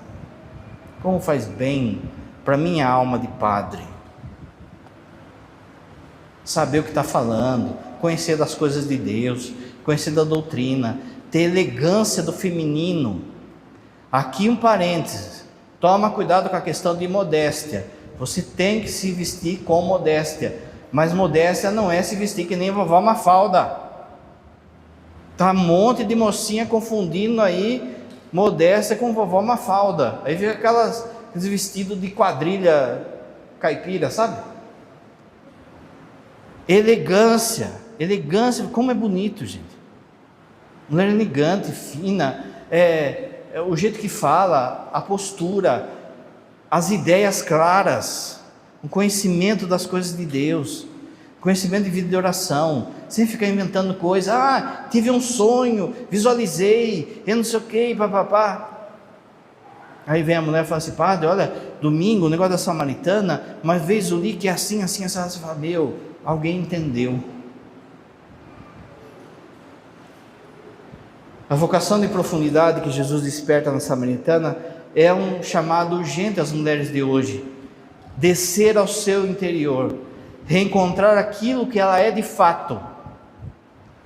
Como faz bem para minha alma de padre. Saber o que está falando, conhecer das coisas de Deus, conhecer da doutrina, ter elegância do feminino. Aqui um parênteses, toma cuidado com a questão de modéstia. Você tem que se vestir com modéstia, mas modéstia não é se vestir que nem vovó Mafalda. Tá um monte de mocinha confundindo aí modéstia com vovó Mafalda. Aí fica aqueles vestidos de quadrilha caipira, sabe? Elegância, como é bonito, gente. Mulher elegante, fina, o jeito que fala, a postura, as ideias claras, o conhecimento das coisas de Deus, conhecimento de vida de oração, sem ficar inventando coisa. Tive um sonho, visualizei, eu não sei o que, papapá. Aí vem a mulher e fala assim: padre, olha, domingo, o negócio da samaritana, uma vez eu li que é assim, assim, assim. Você fala: meu, alguém entendeu. A vocação de profundidade que Jesus desperta na samaritana é um chamado urgente às mulheres de hoje. Descer ao seu interior, reencontrar aquilo que ela é de fato,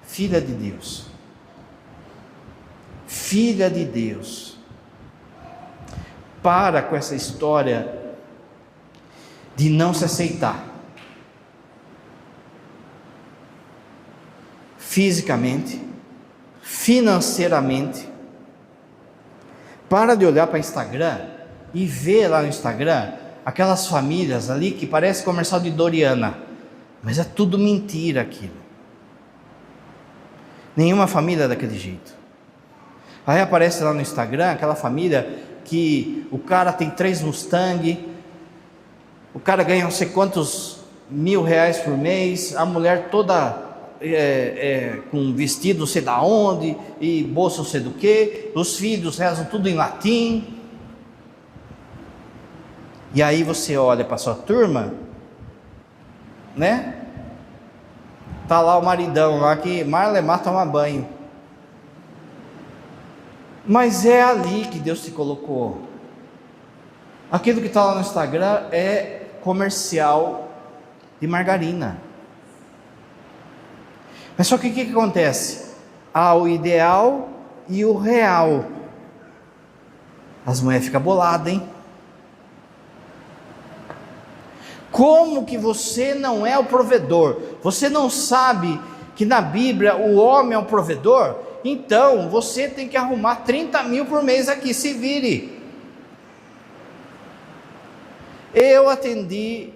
filha de Deus. Filha de Deus. Para com essa história de não se aceitar fisicamente, financeiramente. Para de olhar para o Instagram e ver lá no Instagram aquelas famílias ali que parece comercial de Doriana, mas é tudo mentira aquilo. Nenhuma família é daquele jeito. Aí aparece lá no Instagram aquela família que o cara tem 3 Mustang, o cara ganha não sei quantos R$1.000 por mês, a mulher toda com vestido não sei da onde, e bolsa não sei do que, os filhos rezam tudo em latim. E aí você olha para sua turma, né? Tá lá o maridão lá que Marlemar toma banho. Mas é ali que Deus te colocou. Aquilo que está lá no Instagram é comercial de margarina. Mas só que o que acontece? Há o ideal e o real. As mulheres ficam boladas, hein? Como que você não é o provedor? Você não sabe que na Bíblia o homem é o provedor? Então você tem que arrumar 30 mil por mês aqui, se vire. Eu atendi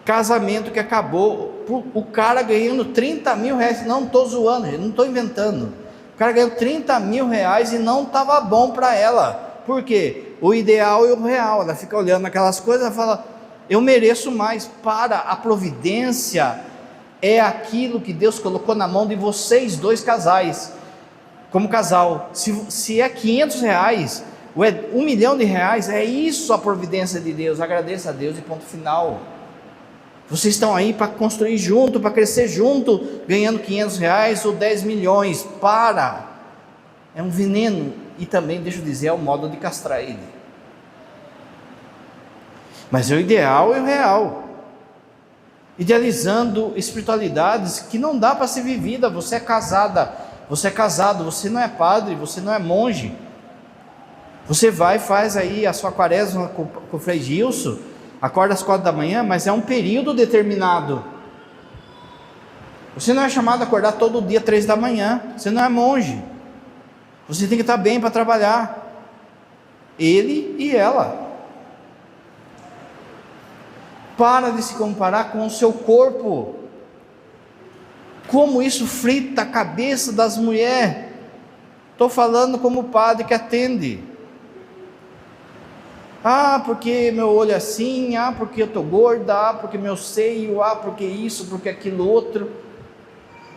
casamento que acabou, o cara ganhando 30 mil reais, não estou zoando, não estou inventando, o cara ganhou 30 mil reais e não estava bom para ela. Por quê? O ideal e o real. Ela fica olhando aquelas coisas e fala: eu mereço mais. Para, a providência é aquilo que Deus colocou na mão de vocês dois casais, como casal. Se é 500 reais, ou é 1 milhão de reais, é isso a providência de Deus. Agradeça a Deus e ponto final. Vocês estão aí para construir junto, para crescer junto, ganhando 500 reais ou 10 milhões. Para, é um veneno. E também, deixa eu dizer, é o modo de castrar ele. Mas é o ideal e o real. idealizando espiritualidades que não dá para ser vivida. Você é casada, você é casado, você não é padre, você não é monge. Você vai e faz aí a sua quaresma com o Frei Gilson, acorda às 4 da manhã, mas é um período determinado. Você não é chamado a acordar todo dia 3 da manhã, você não é monge. Você tem que estar bem para trabalhar, ele e ela. Para de se comparar com o seu corpo. Como isso frita a cabeça das mulheres. Estou falando como padre que atende. Ah, porque meu olho é assim, ah, porque eu estou gorda, ah, porque meu seio, ah, porque isso, porque aquilo outro.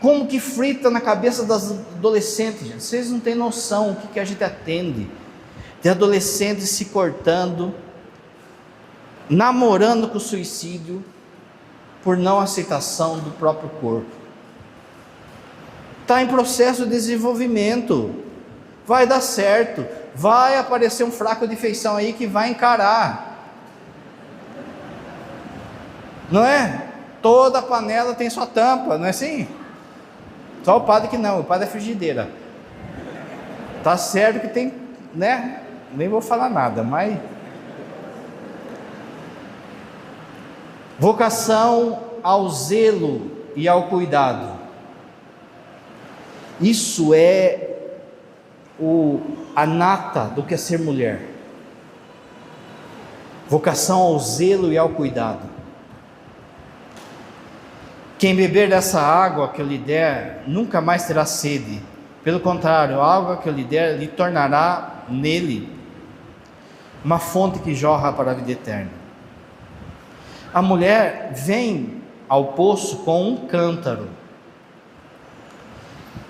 Como que frita na cabeça das adolescentes, gente? Vocês não têm noção o que a gente atende. De adolescentes se cortando, namorando com suicídio, por não aceitação do próprio corpo. Está em processo de desenvolvimento, vai dar certo, vai aparecer um fraco de feição aí que vai encarar, não é? Toda panela tem sua tampa, não é assim? Só o padre que não, o padre é frigideira. Tá certo que tem, né? Nem vou falar nada, mas vocação ao zelo e ao cuidado. Isso é a nata do que é ser mulher. Vocação ao zelo e ao cuidado. Quem beber dessa água que eu lhe der, nunca mais terá sede. Pelo contrário, a água que eu lhe der, lhe tornará nele uma fonte que jorra para a vida eterna. A mulher vem ao poço com um cântaro.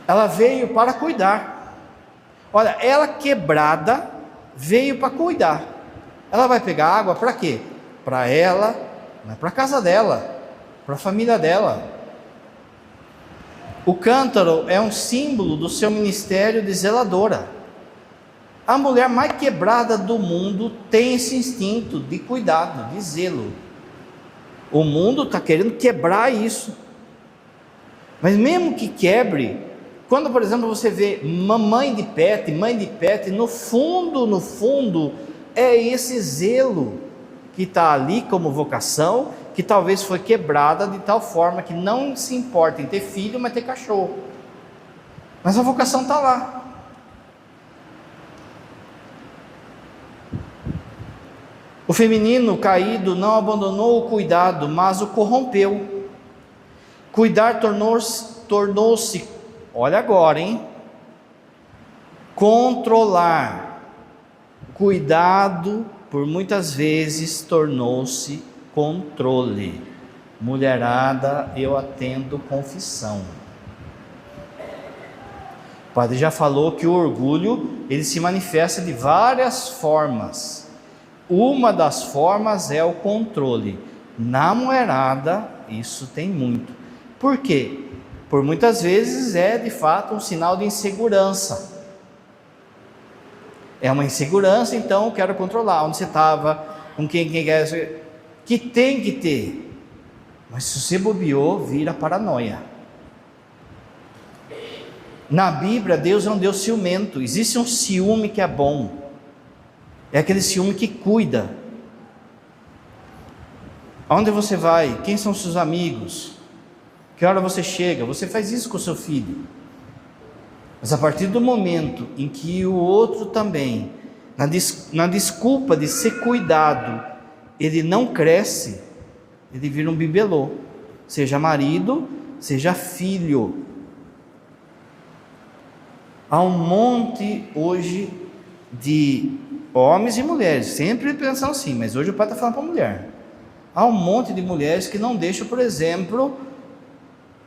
Ela veio para cuidar. Olha, ela quebrada veio para cuidar. Ela vai pegar água para quê? Para ela, não é para a casa dela, para a família dela. O cântaro é um símbolo do seu ministério de zeladora. A mulher mais quebrada do mundo tem esse instinto de cuidado, de zelo. O mundo está querendo quebrar isso. Mas mesmo que quebre, quando, por exemplo, você vê mãe de pet, no fundo, é esse zelo que está ali como vocação, que talvez foi quebrada de tal forma que não se importa em ter filho, mas ter cachorro. Mas a vocação está lá. O feminino caído não abandonou o cuidado, mas o corrompeu. Cuidar tornou-se, olha agora, hein? Controlar. Cuidado, por muitas vezes, tornou-se controle. Mulherada, eu atendo confissão. O padre já falou que o orgulho, ele se manifesta de várias formas. Uma das formas é o controle. Na mulherada, isso tem muito. Por quê? Por muitas vezes é de fato um sinal de insegurança. É uma insegurança, então eu quero controlar onde você estava, com quem quer, que tem que ter. Mas se você bobeou, vira paranoia. Na Bíblia, Deus é um Deus ciumento. Existe um ciúme que é bom. É aquele ciúme que cuida. Aonde você vai? Quem são seus amigos? Que hora você chega? Você faz isso com o seu filho. Mas a partir do momento em que o outro também, na desculpa de ser cuidado, ele não cresce, ele vira um bibelô. Seja marido, seja filho. Há um monte hoje de homens e mulheres, sempre pensam assim, mas hoje o pai está falando para a mulher. Há um monte de mulheres que não deixam, por exemplo,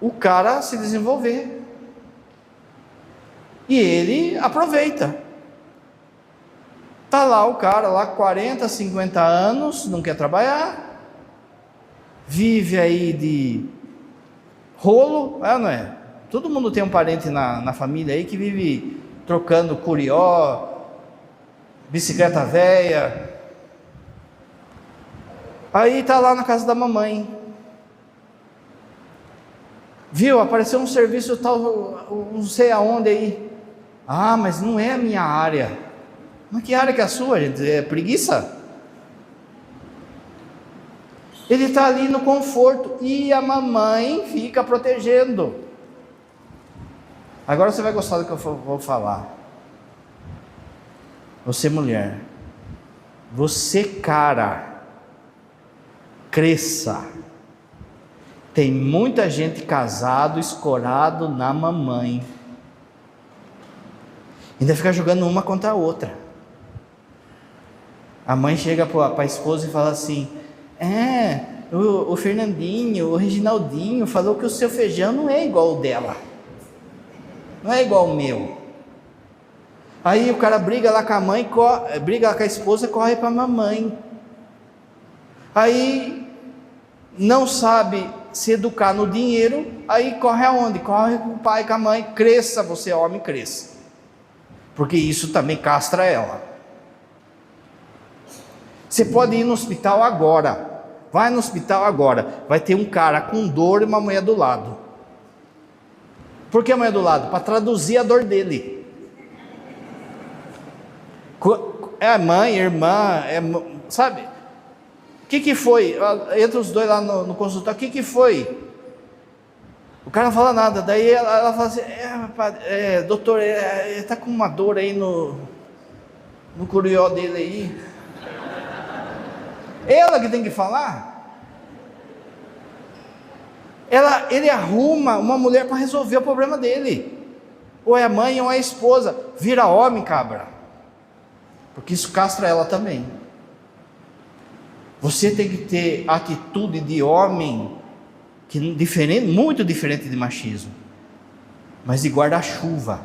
o cara se desenvolver. E ele aproveita. Está lá o cara, lá 40, 50 anos, não quer trabalhar, vive aí de rolo, não é? Todo mundo tem um parente na família aí que vive trocando curió, bicicleta velha. Aí está lá na casa da mamãe. Viu, apareceu um serviço tal, não sei aonde aí. Ah, mas não é a minha área. Mas que área que é a sua, gente? É preguiça? Ele está ali no conforto e a mamãe fica protegendo. Agora você vai gostar do que eu vou falar. Você mulher, você cara, cresça. Tem muita gente casado, escorado na mamãe. Ainda fica jogando uma contra a outra. A mãe chega para a esposa e fala assim: o Fernandinho, o Reginaldinho falou que o seu feijão não é igual o dela, não é igual o meu. Aí o cara briga lá com a mãe, briga lá com a esposa, corre para a mamãe. Aí não sabe se educar no dinheiro, aí corre aonde? Corre com o pai, com a mãe. Cresça, você homem, cresça, porque isso também castra ela. Você pode ir no hospital agora, vai no hospital agora, vai ter um cara com dor e uma mulher do lado. Por que a mulher do lado? Para traduzir a dor dele. É a mãe, irmã, sabe? O que foi? Entra os dois lá no consultório, o que foi? O cara não fala nada, daí ela fala assim: doutor, ele está com uma dor aí no curió dele aí. Ela que tem que falar. Ele arruma uma mulher para resolver o problema dele. Ou é a mãe ou é a esposa. Vira homem, cabra. Porque isso castra ela também. Você tem que ter atitude de homem, muito diferente de machismo, mas de guarda-chuva,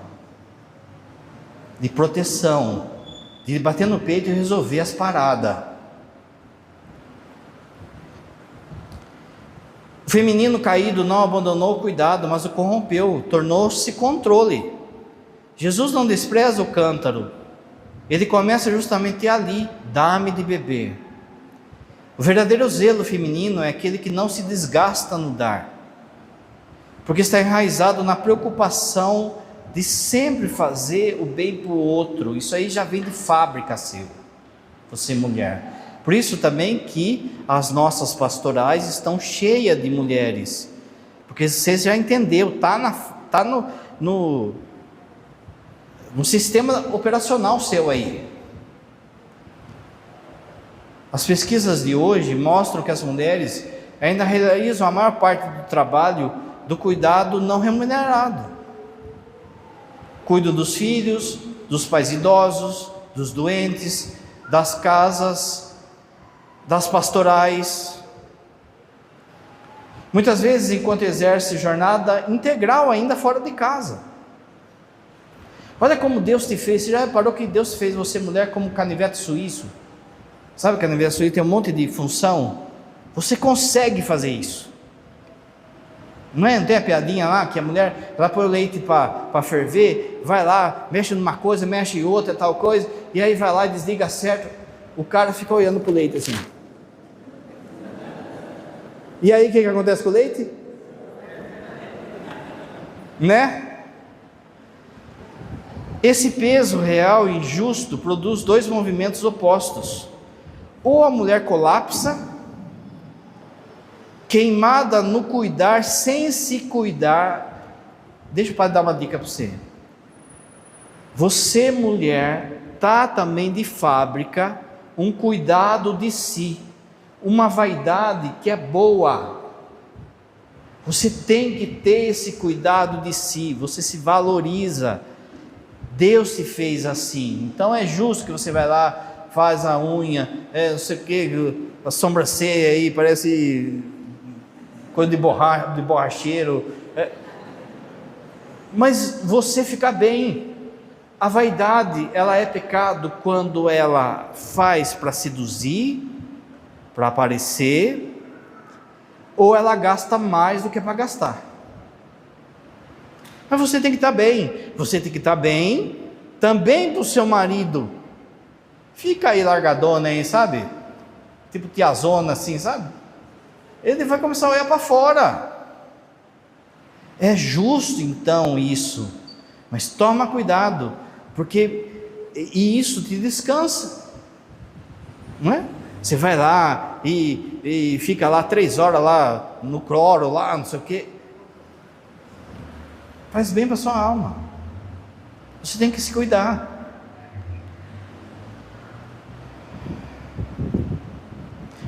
de proteção, de bater no peito e resolver as paradas. O feminino caído não abandonou o cuidado, mas o corrompeu, tornou-se controle. Jesus não despreza o cântaro, ele começa justamente ali: dá-me de beber. O verdadeiro zelo feminino é aquele que não se desgasta no dar, porque está enraizado na preocupação de sempre fazer o bem para o outro. Isso aí já vem de fábrica seu, você mulher. Por isso também que as nossas pastorais estão cheias de mulheres, porque você já entendeu, está no sistema operacional seu aí. As pesquisas de hoje mostram que as mulheres ainda realizam a maior parte do trabalho do cuidado não remunerado. Cuidam dos filhos, dos pais idosos, dos doentes, das casas, das pastorais. Muitas vezes enquanto exerce jornada integral ainda fora de casa. Olha como Deus te fez. Você já reparou que Deus fez você mulher como canivete suíço? Sabe que a canivete suíço tem um monte de função? Você consegue fazer isso. Não tem a piadinha lá que a mulher, ela põe o leite para ferver, vai lá, mexe numa coisa, mexe em outra, tal coisa, e aí vai lá e desliga certo. O cara fica olhando para o leite assim. E aí o que acontece com o leite? Né? Esse peso real e injusto produz dois movimentos opostos. Ou a mulher colapsa, queimada no cuidar, sem se cuidar. Deixa o padre dar uma dica para você. Você mulher está também de fábrica um cuidado de si, uma vaidade que é boa. Você tem que ter esse cuidado de si, você se valoriza. Deus te fez assim, então é justo que você vai lá, faz a unha, não sei o que, a sobrancelha aí, parece coisa de borracheiro, mas você fica bem. A vaidade, ela é pecado quando ela faz para seduzir, para aparecer, ou ela gasta mais do que para gastar. Mas você tem que estar bem, você tem que estar bem também para o seu marido. Fica aí largadona aí, sabe? Tipo tiazona assim, sabe? Ele vai começar a olhar para fora. É justo então isso, mas toma cuidado, porque isso te descansa, não é? Você vai lá e fica lá 3 horas lá no cloro, lá não sei o quê. Faz bem para sua alma. Você tem que se cuidar.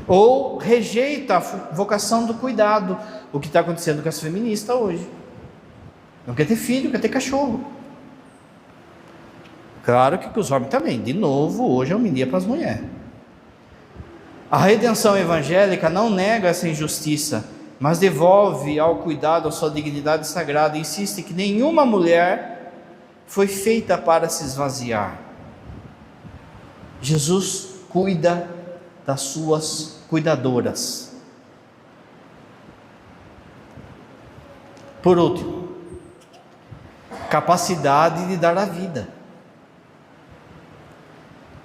Ou rejeita a vocação do cuidado, o que está acontecendo com as feministas hoje. Não quer ter filho, quer ter cachorro. Claro que os homens também. De novo, hoje é homilia para as mulheres. A redenção evangélica não nega essa injustiça, mas devolve ao cuidado a sua dignidade sagrada e insiste que nenhuma mulher foi feita para se esvaziar. Jesus cuida das suas cuidadoras. Por último, capacidade de dar a vida.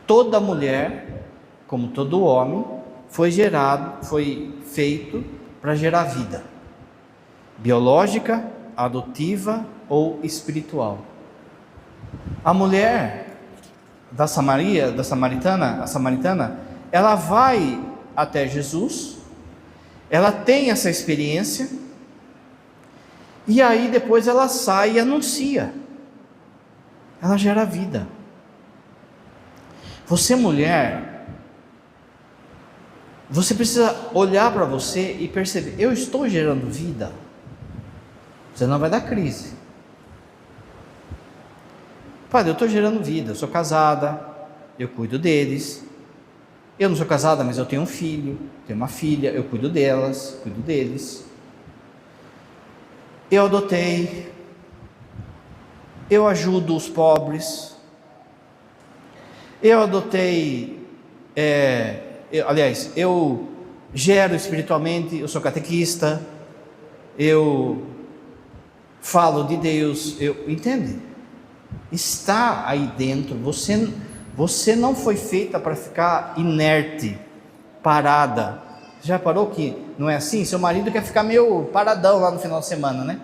Toda mulher, como todo homem, foi feito para gerar vida, biológica, adotiva ou espiritual. A mulher a samaritana, ela vai até Jesus, ela tem essa experiência, e aí depois ela sai e anuncia, ela gera vida. Você, mulher, você precisa olhar para você e perceber: eu estou gerando vida? Você não vai dar crise. Padre, eu estou gerando vida, eu sou casada, eu cuido deles. Eu não sou casada, mas eu tenho um filho, tenho uma filha, eu cuido delas, cuido deles. Eu adotei, eu ajudo os pobres, eu adotei, eu gero espiritualmente, eu sou catequista, eu falo de Deus, entende? Está aí dentro, você não foi feita para ficar inerte, parada. Já parou que não é assim? Seu marido quer ficar meio paradão lá no final de semana, né?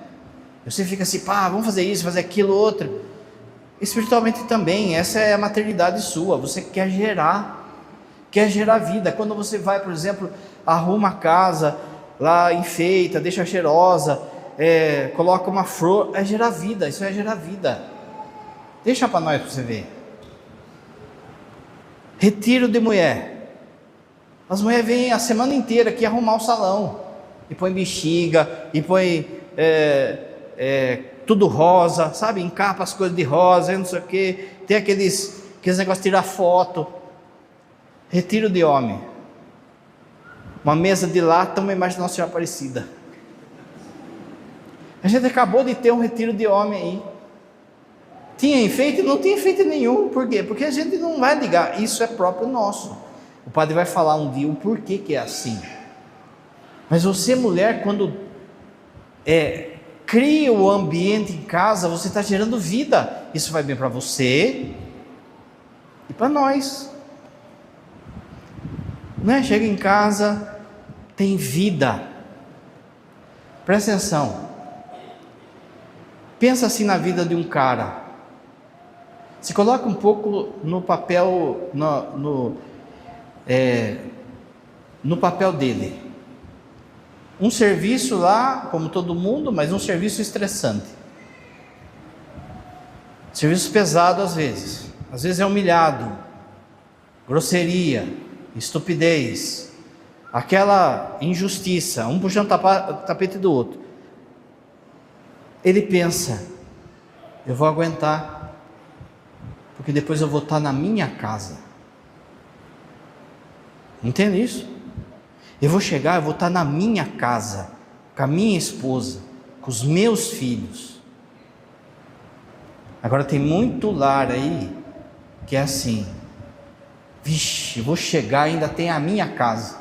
Você fica assim, vamos fazer isso, fazer aquilo, outro. Espiritualmente também, essa é a maternidade sua. Você quer gerar vida. Quando você vai, por exemplo, arruma a casa, lá enfeita, deixa cheirosa, coloca uma flor, é gerar vida, isso é gerar vida. Deixa para nós, para você ver. Retiro de mulher. As mulheres vêm a semana inteira aqui arrumar o salão, e põe bexiga, e põe tudo rosa, sabe? Encapa as coisas de rosa, não sei o que. Tem aqueles negócios de tirar foto. Retiro de homem. Uma mesa de lata, uma imagem de Nossa Senhora Aparecida. A gente acabou de ter um retiro de homem aí. Tinha enfeite? Não tinha enfeite nenhum. Por quê? Porque a gente não vai ligar. Isso é próprio nosso. O padre vai falar um dia o porquê que é assim. Mas você, mulher, quando cria o ambiente em casa, você está gerando vida. Isso vai bem para você e para nós. Não é? Chega em casa, tem vida. Presta atenção. Pensa assim na vida de um cara. Se coloca um pouco no papel, no papel dele. Um serviço lá, como todo mundo, mas um serviço estressante. Serviço pesado às vezes. Às vezes é humilhado, grosseria, estupidez, aquela injustiça, um puxando o tapete do outro. Ele pensa: eu vou aguentar, porque depois eu vou estar na minha casa. Entende isso? Eu vou chegar, eu vou estar na minha casa, com a minha esposa, com os meus filhos. Agora tem muito lar aí que é assim: vixe, eu vou chegar, ainda tem a minha casa,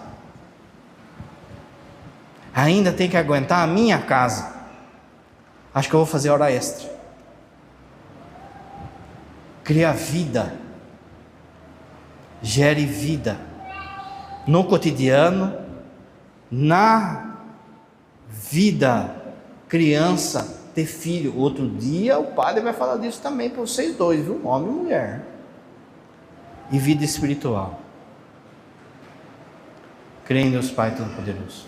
ainda tem que aguentar a minha casa. Acho que eu vou fazer hora extra. Cria vida, gere vida no cotidiano, na vida criança ter filho. Outro dia o padre vai falar disso também para vocês dois, viu? Homem e mulher. E vida espiritual. Creio em Deus Pai Todo-Poderoso,